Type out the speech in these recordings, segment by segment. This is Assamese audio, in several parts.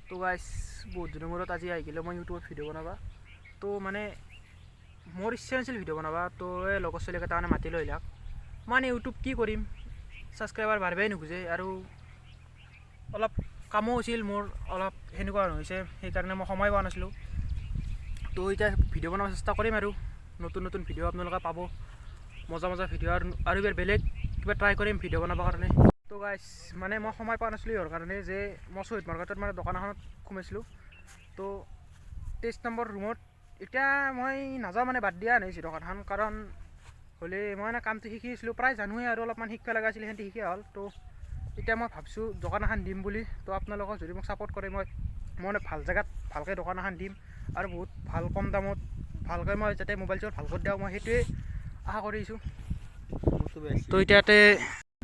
তো গাইছ বহুত দিনৰ মূৰত আজি আহি গ'লোঁ মই ইউটিউবত ভিডিঅ' বনাবা। তো মানে মোৰ ইচ্ছা নাছিল ভিডিঅ' বনাবা। তো এই লগৰ ছোৱালীকেইটা মানে মাতি লৈ আহিলাক। মানে ইউটিউব কি কৰিম, ছাবস্ক্ৰাইবাৰ বাঢ়িবই নোখোজে আৰু অলপ কামো হৈছিল মোৰ, অলপ সেনেকুৱা হৈছে, সেইকাৰণে মই সময় পোৱা নাছিলোঁ। তো এতিয়া ভিডিঅ' বনাব চেষ্টা কৰিম আৰু নতুন নতুন ভিডিঅ' আপোনালোকে পাব, মজা মজা ভিডিঅ' আৰু এবাৰ বেলেগ কিবা ট্ৰাই কৰিম ভিডিঅ' বনাবৰ কাৰণে। তো গাইছ মানে মই সময় পোৱা নাছিলোঁ ইয়াৰ কাৰণে যে মই শ্বহীদ মাৰ্কেটত মানে দোকান এখনত সোমাইছিলোঁ। তো 23 নম্বৰ ৰুমত এতিয়া মই নাযাওঁ, মানে বাদ দিয়া আনিছোঁ দোকানখন, কাৰণ হ'লে মই মানে কামটো শিকি আছিলোঁ, প্ৰায় জানোৱেই আৰু অলপমান শিকিব লগা আছিল, সেনেকৈ শিকা হ'ল। তো এতিয়া মই ভাবিছোঁ দোকান এখন দিম বুলি। তো আপোনালোকক যদি মোক ছাপোৰ্ট কৰে মই মানে ভাল জেগাত ভালকৈ দোকান এখন দিম আৰু বহুত ভাল কম দামত ভালকৈ মই যাতে মোবাইল চোবাইল ভালকৈ দিওঁ, মই সেইটোৱে আশা কৰিছোঁ। তো এতিয়াতে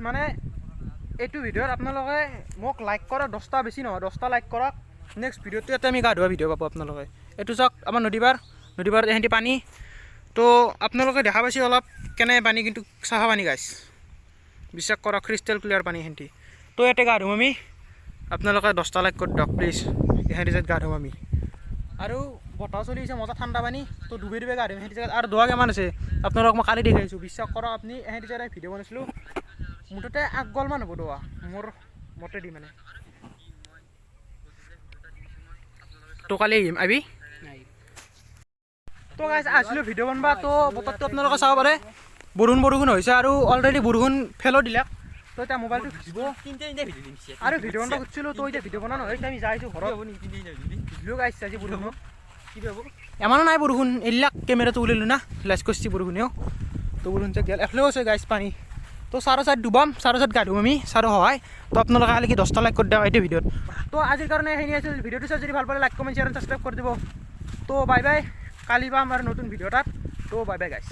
মানে এইটো ভিডিঅ'ত আপোনালোকে মোক লাইক কৰক, 10টা বেছি নহয় 10টা লাইক কৰক। নেক্সট ভিডিঅ'টো ইয়াতে আমি গা ধোৱা ভিডিঅ' পাব আপোনালোকে। এইটো চাওক আমাৰ নদীপাৰ এহেঁতি পানী। তো আপোনালোকে দেখা পাইছে অলপ কেনে পানী, কিন্তু চাফা পানী গাইছ, বিশ্বাস কৰক ক্ৰিষ্টেল ক্লিয়াৰ পানী এহেঁতি। তো ইয়াতে গা ধুম আমি, আপোনালোকে 10টা লাইক কৰি দিয়ক প্লিজ। এহেঁতি জেগাত গা ধুম আমি, আৰু বতাহ চলি আছে মজা ঠাণ্ডা পানী। তো ডুবে গা ধুম এহেঁতি জেগাত। আৰু দোৱা কিমান আছে আপোনালোকক মই কালি দেখাইছোঁ, বিশ্বাস কৰক আপুনি। এহেঁতি জেগাত ভিডিঅ' বনাইছিলোঁ, মুঠতে 8 গলমান হ'ব দোৱা মোৰ মতে দি মানে। তো কালি আহিম আবি। তো গাইছ আহিছিলোঁ ভিডিঅ' বনাবা। তো বতৰটো আপোনালোকে চাব পাৰে, বৰষুণ হৈছে আৰু অলৰেডি বৰষুণ ফেলো দিলাক। তো এতিয়া মোবাইলটো ভিজিব আৰু ভিডিঅ' বনাব খুজিছিলোঁ। তো এতিয়া ভিডিঅ' বনোৱা নহয়, এতিয়া আমি যাইছোঁ ঘৰত। ভিডিঅ' গাইছ আজি বৰষুণত ইমানো নাই বৰষুণ, এইবিলাক কেমেৰাটো ওলালোঁ না, লাইচ কৰিছে বৰষুণেও। তো বৰষুণ চেক দিয়াল এফালেও আছে গাইছ পানী। তো চাৰো চাইড ডুবাম, চাৰো চাইড গা ধুম আমি, চাৰো সহায়। তো আপোনালোকে কালি 10টা লাইক কৰি দিয়ক এইটো ভিডিঅ'ত। তো আজিৰ কাৰণে সেইখিনি আছিল। ভিডিঅ'টো চাই যদি ভাল পালে লাইক কমেণ্ট শ্বেয়াৰ আৰু ছাবস্ক্ৰাইব কৰি দিব। তো বাই বাই, কালি পাম আৰু নতুন ভিডিঅ' এটাত। তো বাই বাই গাইছ।